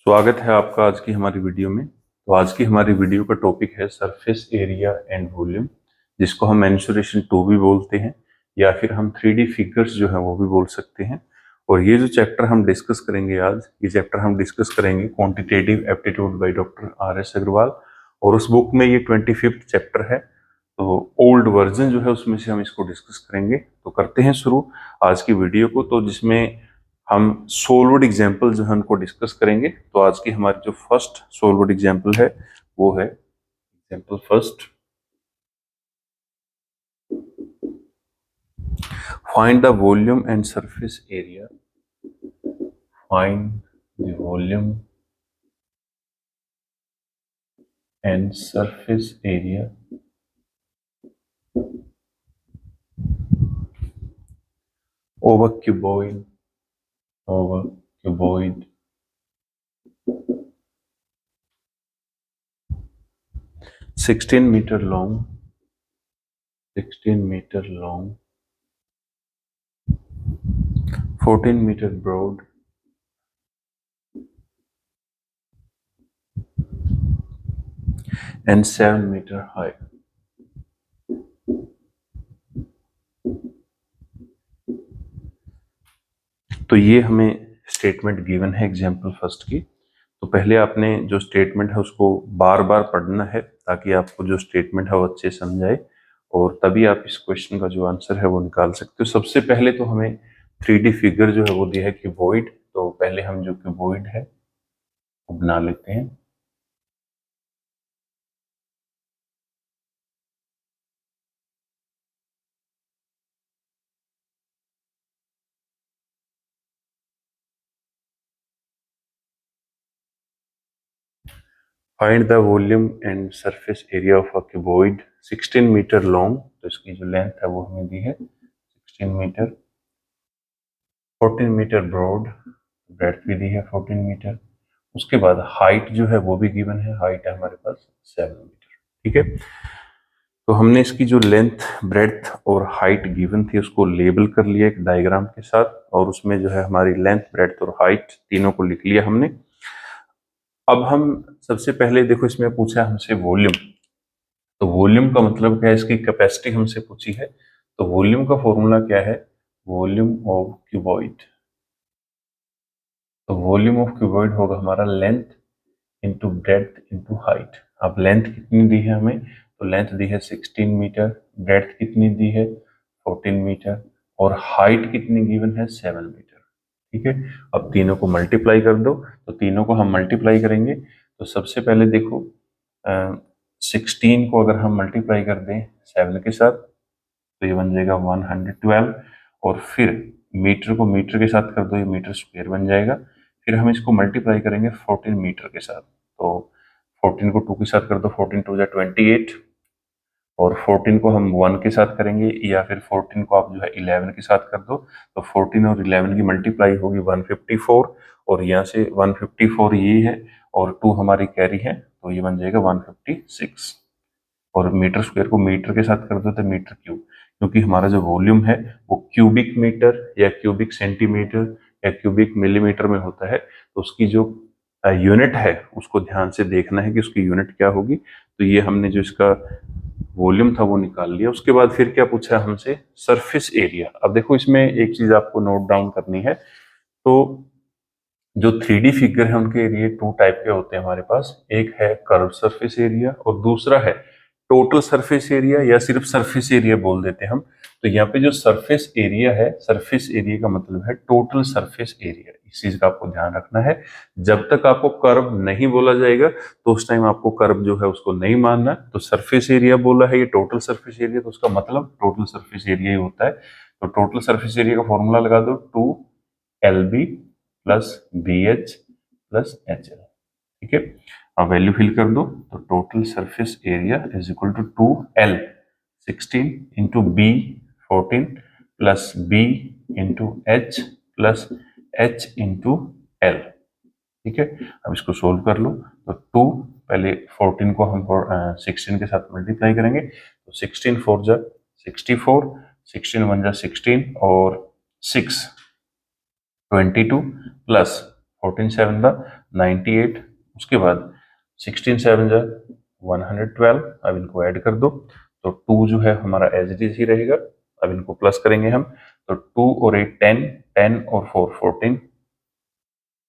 स्वागत है आपका आज की हमारी वीडियो में। तो आज की हमारी वीडियो का टॉपिक है सरफेस एरिया एंड वॉल्यूम, जिसको हम मेंसुरेशन 2 भी बोलते हैं या फिर हम 3D फिगर्स जो है वो भी बोल सकते हैं। और ये जो चैप्टर हम डिस्कस करेंगे आज, ये चैप्टर हम डिस्कस करेंगे quantitative aptitude by doctor R.S. Agarwal. और उस बुक में ये 25th चैप्टर है, तो ओल्ड वर्जन जो है उसमें से हम इसको डिस्कस करेंगे। तो करते हैं शुरू आज की वीडियो को, तो जिसमें हम सोलवर्ड एग्जाम्पल जो है उनको डिस्कस करेंगे। तो आज की हमारी जो फर्स्ट सोलवर्ड एग्जाम्पल है वो है example first, find the volume and surface area. Find the volume and surface area over cuboid 16 meter long 14 meter broad and 7 meter high। तो ये हमें स्टेटमेंट गिवन है एग्जाम्पल फर्स्ट की। तो पहले आपने जो स्टेटमेंट है उसको बार बार पढ़ना है ताकि आपको जो स्टेटमेंट है वो अच्छे समझ आए, और तभी आप इस क्वेश्चन का जो आंसर है वो निकाल सकते हो। सबसे पहले तो हमें 3D फिगर जो है वो दिया है क्यूबॉइड। तो पहले हम जो क्यूबॉइड है वो बना लेते हैं। Find the volume and surface area of a cuboid 16 metre long. तो इसकी जो लेंथ है वो हमें दी है 16 मीटर, 14 मीटर ब्रॉड, ब्रेड्थ भी दी है 14 मीटर। उसके बाद हाइट जो है वो भी गिवन है, हाइट है हमारे पास 7 मीटर। ठीक है, तो हमने इसकी जो लेंथ, ब्रेड्थ और हाइट गिवन थी उसको लेबल कर लिया एक डायग्राम के साथ, और उसमें जो है हमारी लेंथ, ब्रेड्थ और हाइट तीनों को लिख लिया हमने। अब हम सबसे पहले देखो, इसमें पूछा हमसे वॉल्यूम। तो वॉल्यूम का मतलब क्या है, इसकी कैपेसिटी हमसे पूछी है। तो वॉल्यूम का फॉर्मूला क्या है, वॉल्यूम ऑफ क्यूबॉइड। तो वॉल्यूम ऑफ क्यूबॉइड होगा हमारा length into breadth into height. अब लेंथ कितनी दी है हमें, तो लेंथ दी है 16 मीटर, ब्रेड्थ कितनी दी है 14 मीटर, और हाइट कितनी गिवन है 7 मीटर। ठीक है, अब तीनों को मल्टीप्लाई कर दो। तो तीनों को हम मल्टीप्लाई करेंगे, तो सबसे पहले देखो 16 को अगर हम मल्टीप्लाई कर दें 7 के साथ तो ये बन जाएगा 112, और फिर मीटर को मीटर के साथ कर दो, ये मीटर स्क्वायर बन जाएगा। फिर हम इसको मल्टीप्लाई करेंगे 14 मीटर के साथ। तो 14 को 2 के साथ कर दो, 14 टू जा 28, और 14 को हम 1 के साथ करेंगे, या फिर 14 को आप जो है 11 के साथ कर दो। तो 14 और 11 की मल्टीप्लाई होगी 154, और यहाँ से 154 ये है और 2 हमारी कैरी है, तो ये बन जाएगा 156। और मीटर स्क्वायर को मीटर के साथ कर दो तो मीटर क्यूब, क्योंकि हमारा जो वॉल्यूम है वो क्यूबिक मीटर या क्यूबिक सेंटीमीटर या क्यूबिक मिलीमीटर में होता है। तो उसकी जो यूनिट है उसको ध्यान से देखना है कि उसकी यूनिट क्या होगी। तो ये हमने जो इसका वॉल्यूम था वो निकाल लिया। उसके बाद फिर क्या पूछा हमसे, सरफेस एरिया। अब देखो इसमें एक चीज आपको नोट डाउन करनी है। तो जो 3D फिगर है उनके एरिया 2 टाइप के होते हैं हमारे पास। एक है कर्व सरफेस एरिया और दूसरा है टोटल सरफेस एरिया, या सिर्फ सरफेस एरिया बोल देते हैं हम। तो यहाँ पे जो सरफेस एरिया है, सरफेस एरिया का मतलब है टोटल सरफेस एरिया। इस चीज का आपको ध्यान रखना है। जब तक आपको कर्व नहीं बोला जाएगा तो उस टाइम आपको कर्व जो है उसको नहीं मानना। तो सरफेस एरिया बोला है ये टोटल सरफेस एरिया, तो उसका मतलब टोटल सरफेस एरिया ही होता है। तो टोटल सरफेस एरिया का फॉर्मूला लगा दो, 2LB plus BH plus HL। ठीक है, अब वैल्यू फिल कर दो। तो total surface area is equal to 2L 16 into B 14 plus B into H plus H into L। ठीक है, अब इसको सोल्व कर लो। तो 2, पहले 14 को हम 16 के साथ मल्टीप्लाई करेंगे, तो 16 4 जा 64, 16 1 जा 16, और 6 22 प्लस 14 7 दा 98, उसके बाद 16 7 जा 112। अब इनको ऐड कर दो तो 2 जो है हमारा एज इट इज ही रहेगा। अब इनको प्लस करेंगे हम तो 2 और 8 10, 10 और 4 14,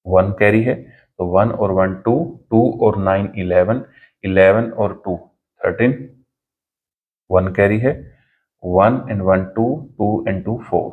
1 कैरी है तो 1 और 1 2, 2 और 9 11, 11 और 2 13, 1 कैरी है, 1 एंड 1 2, 2 एंड 2 4।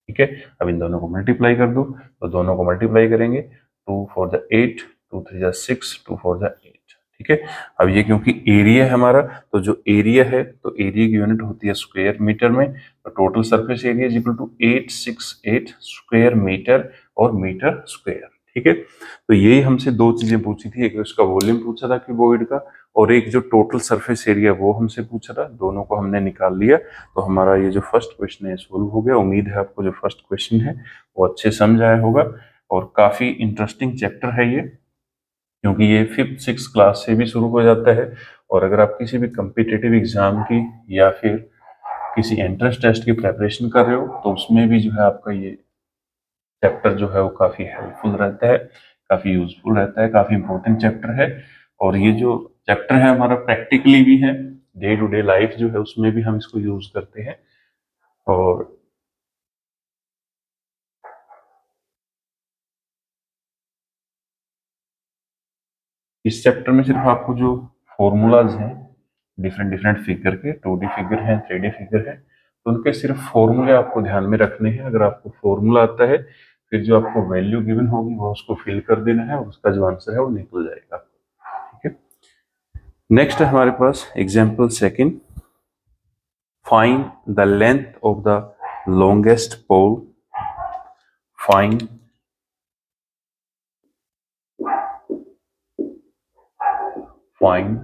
ठीक है, अब इन दोनों को मल्टीप्लाई कर दो तो दोनों को मल्टीप्लाई करेंगे 2 4 द 8, 2 3 द 6, 2 4 द 8। ठीक है, अब ये क्योंकि एरिया है हमारा तो जो एरिया है तो एरिया की यूनिट होती है स्क्वायर मीटर में, तो total surface area is equal to 868 square metre और मीटर स्क्वायर। ठीक है, तो यही हमसे दो चीजें पूछी थी, एक उसका वॉल्यूम पूछा था क्यूबॉइड का और एक जो टोटल सरफेस एरिया वो हमसे पूछा था, दोनों को हमने निकाल लिया। तो हमारा ये जो फर्स्ट क्वेश्चन है सोल्व हो गया। उम्मीद है आपको जो फर्स्ट क्वेश्चन है वो अच्छे समझ आया होगा और काफी इंटरेस्टिंग चैप्टर है ये, क्योंकि ये 5th 6th क्लास से भी शुरू हो जाता है। और अगर आप किसी भी कम्पिटिटिव एग्जाम की या फिर किसी एंट्रेंस टेस्ट की प्रेपरेशन कर रहे हो तो उसमें भी जो है आपका ये चैप्टर जो है वो काफी हेल्पफुल रहता है, काफी यूजफुल रहता है, काफी इंपॉर्टेंट चैप्टर है। और ये जो चैप्टर है हमारा प्रैक्टिकली भी है, डे टू डे लाइफ जो है उसमें भी हम इसको यूज करते हैं। और इस चैप्टर में सिर्फ आपको जो फॉर्मूलाज हैं डिफरेंट डिफरेंट फिगर के, 2D फिगर हैं, 3D फिगर है, तो उनके सिर्फ फॉर्मूले आपको ध्यान में रखने हैं। अगर आपको फॉर्मूला आता है फिर जो आपको वैल्यू गिवन होगी वो उसको फिल कर देना है और उसका जो आंसर है वो निकल जाएगा। ठीक है, नेक्स्ट है हमारे पास example second. Find the length of the longest pole. Find find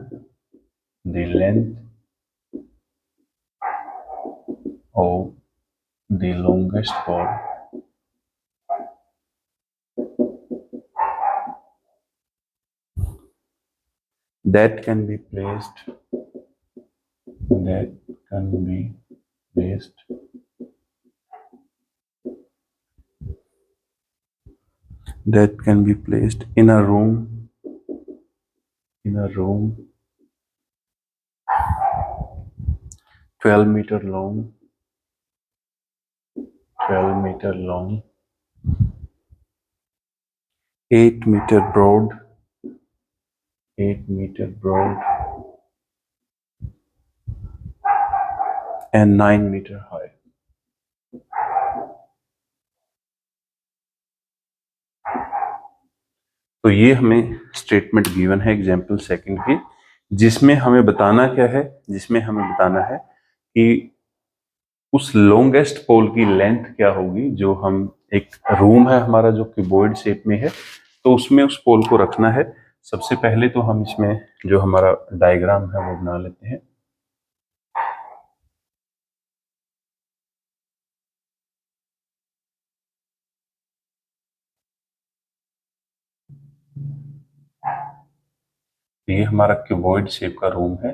the length of the longest pole that can be placed that can be placed that can be placed in a room 12 meter long 8 meter broad 8 meter broad and 9 meter high। तो ये हमें statement given है example second की, जिसमें हमें बताना क्या है, जिसमें हमें बताना है कि उस लॉन्गेस्ट पोल की लेंथ क्या होगी। जो हम एक रूम है हमारा जो क्यूबॉइड शेप में है तो उसमें उस पोल को रखना है। सबसे पहले तो हम इसमें जो हमारा डायग्राम है वो बना लेते हैं। ये हमारा क्यूबॉइड शेप का रूम है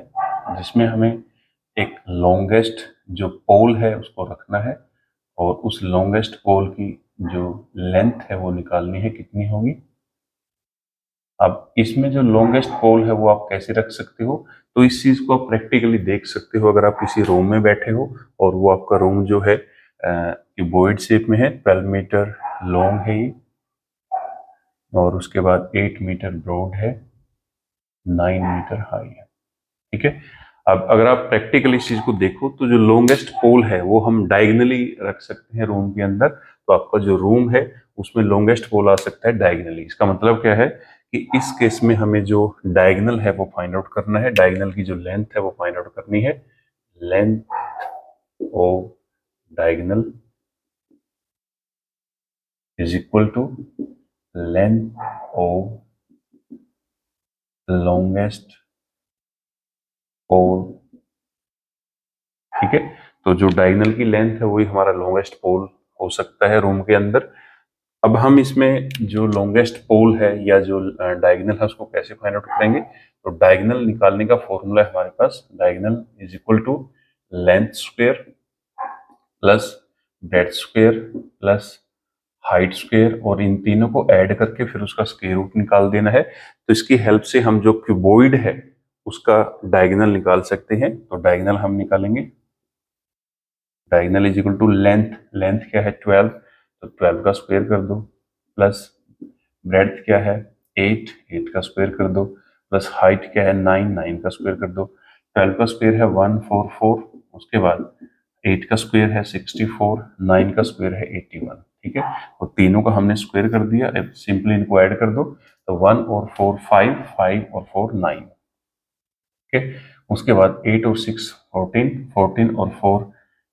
जिसमें हमें एक लॉन्गेस्ट जो पोल है उसको रखना है और उस लॉन्गेस्ट पोल की जो लेंथ है वो निकालनी है, कितनी होगी। अब इसमें जो लॉन्गेस्ट पोल है वो आप कैसे रख सकते हो, तो इस चीज को आप प्रैक्टिकली देख सकते हो अगर आप किसी रूम में बैठे हो और वो आपका रूम जो है क्यूबॉइड शेप में है, 12 मीटर लॉन्ग है ये और उसके बाद 8 मीटर ब्रॉड है, 9 मीटर हाई है। ठीक है, अब अगर आप प्रैक्टिकली इस चीज को देखो तो जो लॉन्गेस्ट पोल है वो हम डायगनली रख सकते हैं रूम के अंदर। तो आपका जो रूम है उसमें लॉन्गेस्ट पोल आ सकता है डायगनली। इसका मतलब क्या है कि इस केस में हमें जो डायगनल है वो फाइंड आउट करना है, डायगनल की जो लेंथ है वो फाइंड आउट करनी है। Length of diagonal is equal to length of longest pole. ठीक है, तो जो डायगनल की लेंथ है वही हमारा लॉन्गेस्ट पोल हो सकता है रूम के अंदर। अब हम इसमें जो लॉन्गेस्ट पोल है या जो डायगनल है उसको कैसे फाइंड आउट करेंगे, तो डायगनल निकालने का फॉर्मूला है हमारे पास, diagonal is equal to length square plus breadth square plus height square, और इन तीनों को ऐड करके फिर उसका स्क्वायर रूट निकाल देना है। तो इसकी हेल्प से हम जो क्यूबॉइड है उसका डायगोनल निकाल सकते हैं। तो डायगोनल हम निकालेंगे, diagonal is equal to length, length क्या है 12, तो 12 का स्क्वायर कर दो, प्लस ब्रेड्थ क्या है 8, 8 का स्क्वायर कर दो, प्लस हाइट क्या है 9, 9 का स्क्वायर कर दो। 12 का स्क्वायर है 144, उसके बाद 8 का स्क्वायर है 64, 9 का स्क्वायर है 81। ठीक है, तो तीनों का हमने स्क्वायर कर दिया। अब सिंपली इनको ऐड कर दो, तो 1 और 4 5, 5 और 4 9। ठीक है, उसके बाद 8 और 6 14, 14 और 4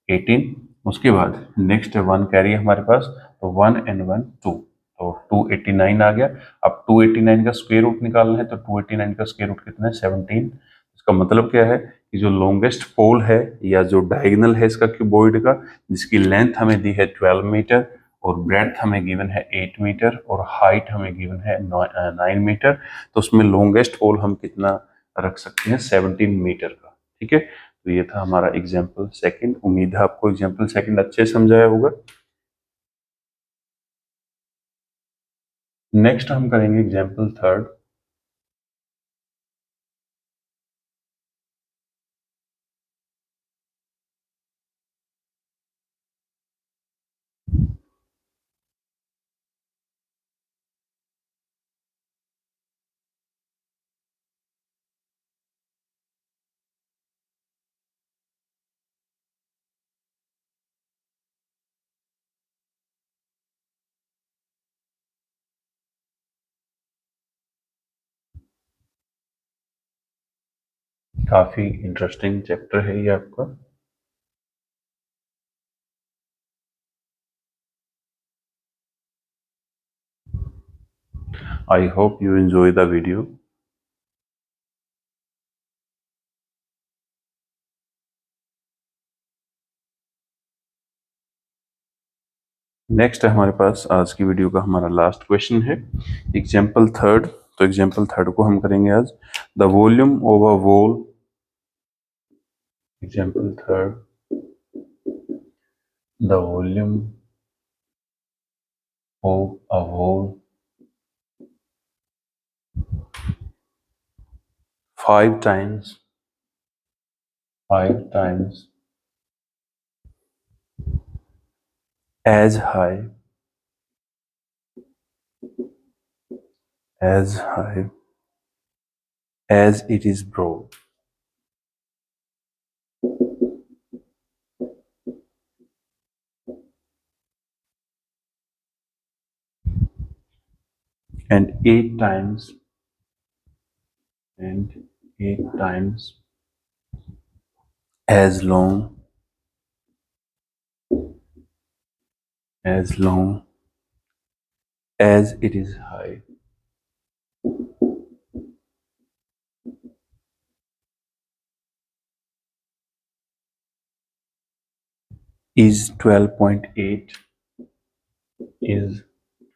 18। उसके बाद नेक्स्ट है 1 कैरी है हमारे पास, तो 1 एंड 1 2, तो 289 आ गया। अब 289 का स्क्वायर रूट निकालना है, तो 289 का स्क्वायर रूट कितना है 17। इसका मतलब क्या है कि जो लॉन्गेस्ट पोल है या जो डायगोनल है इसका क्यूबॉइड का, जिसकी लेंथ हमें दी है 12 मीटर और ब्रेड्थ हमें गिवन है 8 मीटर और हाइट हमें गिवन है 9 मीटर, तो उसमें लॉन्गेस्ट पोल हम कितना रख सकते हैं 17 मीटर का। ठीक है, तो ये था हमारा एग्जाम्पल सेकंड। उम्मीद है आपको एग्जाम्पल सेकंड अच्छे से समझाया होगा। नेक्स्ट हम करेंगे एग्जाम्पल थर्ड। काफी इंटरेस्टिंग चैप्टर है ये आपका। I hope you enjoy the video. Next है हमारे पास आज की वीडियो का हमारा लास्ट क्वेश्चन है, एग्जाम्पल थर्ड। तो एग्जाम्पल थर्ड को हम करेंगे आज, the volume of a wall. Example third, the volume of a wall 5 times, 5 times as high, as high as it is broad, and 8 times, and 8 times as long, as long as it is high, is 12.8, is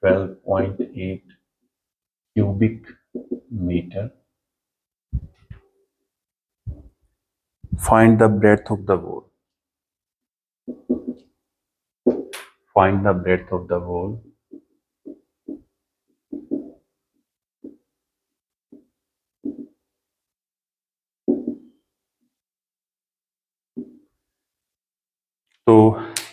12.8 cubic meter. Find the breadth of the wall. Find the breadth of the wall. तो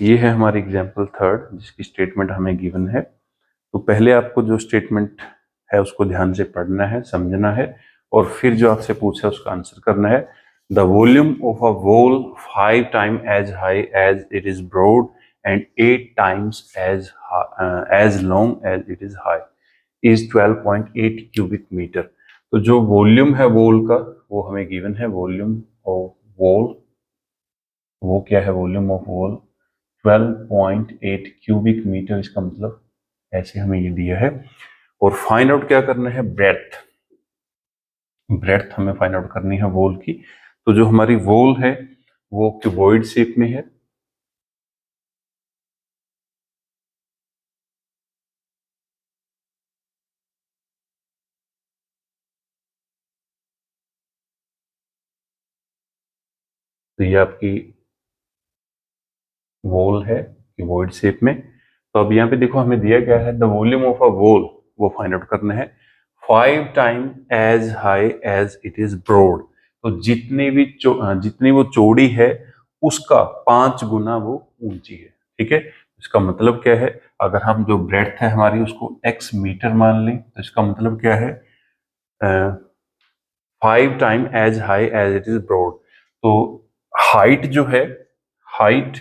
ये है हमारी example third, जिसकी statement हमें given है। तो पहले आपको जो स्टेटमेंट है उसको ध्यान से पढ़ना है, समझना है, और फिर जो आपसे पूछा है उसका आंसर करना है। The volume of a wall 5 time as high as it is broad and 8 times as long as it is high is 12.8 cubic metre. तो जो वॉल्यूम है वॉल का वो हमें गिवन है, वॉल्यूम ऑफ वॉल, वो क्या है volume of wall 12.8 cubic metre. इसका मतलब ऐसे हमें ये दिया है। और फाइंड आउट क्या करना है, ब्रेथ, ब्रेथ हमें फाइंड आउट करनी है वॉल की। तो जो हमारी वॉल है वो क्यूबॉइड शेप में है, तो ये आपकी वॉल है क्यूबॉइड शेप में। तो तो अब यहाँ पे देखो हमें दिया गया है the volume of a wall, वो फाइंड आउट करना है 5 time as high as it is broad. तो जितनी वो चौड़ी है उसका 5 गुना वो ऊंची है। ठीक है, इसका मतलब क्या है, अगर हम जो ब्रेड्थ है हमारी उसको x मीटर मान लें तो इसका मतलब क्या है 5 time as high as it is broad. तो हाइट जो है, हाइट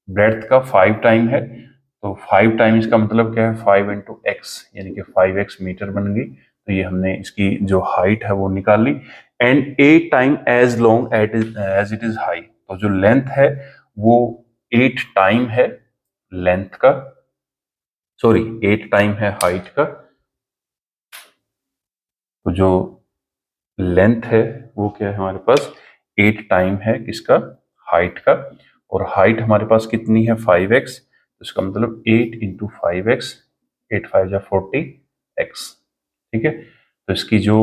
ब्रेड्थ का 5 टाइम है, तो 5 टाइम इसका मतलब क्या है 5 इंटू एक्स, यानी कि 5x मीटर बन गई। तो ये हमने इसकी जो हाइट है वो निकाल ली। And 8 time as long as it is high, तो जो लेंथ है वो 8 टाइम है लेंथ का, सॉरी 8 टाइम है हाइट का। तो जो लेंथ है वो क्या है हमारे पास 8 टाइम है किसका, हाइट का। और हाइट हमारे पास कितनी है 5x, तो इसका मतलब 8 इंटू 5x, 8 5 जा 40x। ठीक है, तो इसकी जो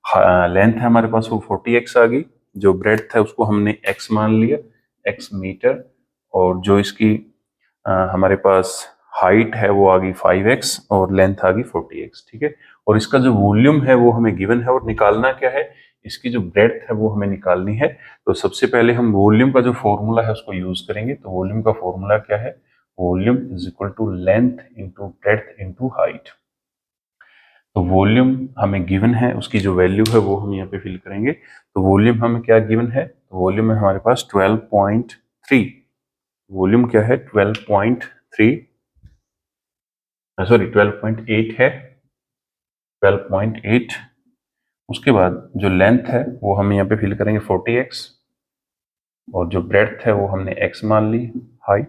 लेंथ है हमारे पास वो 40x आ गई, जो ब्रेड्थ है उसको हमने x मान लिया, x मीटर, और जो इसकी हमारे पास हाइट है वो आ गई 5x और लेंथ आ गई 40x। ठीक है, और इसका जो वॉल्यूम है वो हमें गिवन है, और निकालना क्या है, इसकी जो ब्रेड्थ है वो हमें निकालनी है। तो सबसे पहले हम वॉल्यूम का जो फॉर्मूला है उसको यूज करेंगे। तो वॉल्यूम का फॉर्मूला क्या है, volume is equal to length into breadth into height. तो वॉल्यूम हमें गिवन है, उसकी जो वैल्यू है वो हम यहाँ पे फिल करेंगे। तो वॉल्यूम हमें क्या गिवन है, तो वॉल्यूम है हमारे पास 12.3। वॉल्यूम क्या है 12.3, सॉरी 12.8 है, 12.8। उसके बाद जो लेंथ है वो हम यहाँ पे फिल करेंगे 40x, और जो ब्रेड्थ है वो हमने x मान ली, हाइट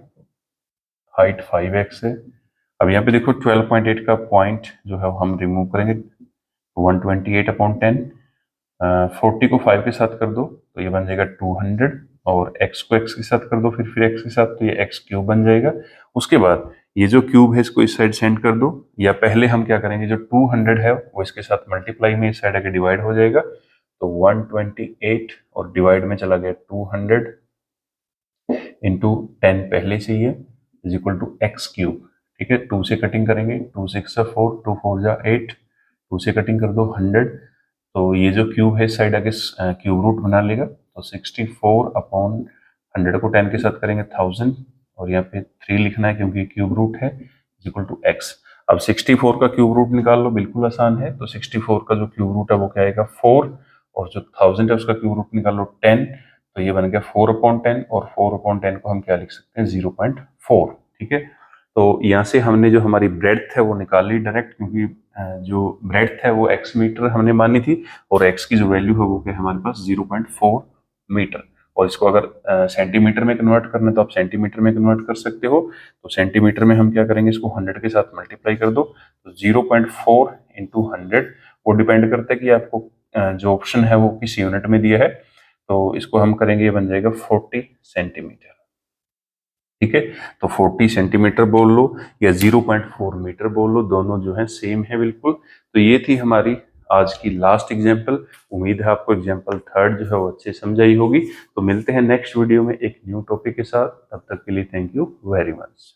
हाइट 5x है। अब यहाँ पे देखो 12.8 का पॉइंट जो है वो हम रिमूव करेंगे, 128 अपॉन 10, 40 को 5 के साथ कर दो तो ये बन जाएगा 200, और x को x के साथ कर दो फिर x के साथ, तो ये x क्यूब बन जाएगा। उसके बाद ये जो क्यूब है इसको इस साइड सेंड कर दो, या पहले हम क्या करेंगे, जो 200 है वो इसके साथ मल्टीप्लाई में इस साइड आके डिवाइड हो जाएगा। तो 128 और डिवाइड में चला गया 200 इंटू 10 पहले से ही है, is equal to x cube. ठीक है, 2 से कटिंग करेंगे, 2 6 4, 2 4 जा 8, 2 से कटिंग कर दो 100, तो ये जो क्यूब है इस साइड आके क्यूब रूट बना लेगा। तो 64 अपॉन 100 को 10 के साथ करेंगे 1000, और यहाँ पे 3 लिखना है क्योंकि क्यूब रूट है, इज इक्वल टू एक्स। अब 64 का क्यूब रूट निकाल लो, बिल्कुल आसान है। तो 64 का जो क्यूब रूट है वो क्या आएगा 4, और जो 1000 है उसका क्यूब रूट निकाल लो 10, तो ये बन गया 4/10, और 4/10 को हम क्या लिख सकते हैं 0.4। ठीक है, तो यहाँ से हमने जो हमारी ब्रेड्थ है वो निकाल ली डायरेक्ट, क्योंकि जो ब्रेड्थ है वो x मीटर हमने मानी थी, और x की जो वैल्यू है वो क्या है हमारे पास 0.4 मीटर। और इसको अगर सेंटीमीटर में कन्वर्ट करना है तो आप सेंटीमीटर में कन्वर्ट कर सकते हो। तो सेंटीमीटर में हम क्या करेंगे, इसको 100 के साथ मल्टीप्लाई कर दो, तो 0.4 इंटू 100, वो डिपेंड करता है कि आपको जो ऑप्शन है वो किस यूनिट में दिया है। तो इसको हम करेंगे, ये बन जाएगा 40 सेंटीमीटर। ठीक है, तो 40 सेंटीमीटर बोल लो या 0.4 मीटर बोल लो, दोनों जो है सेम है बिल्कुल। तो ये थी हमारी आज की लास्ट एग्जाम्पल। उम्मीद है आपको एग्जाम्पल थर्ड जो है वो अच्छे समझ आई होगी। तो मिलते हैं नेक्स्ट वीडियो में एक न्यू टॉपिक के साथ, तब तक के लिए थैंक यू वेरी मच।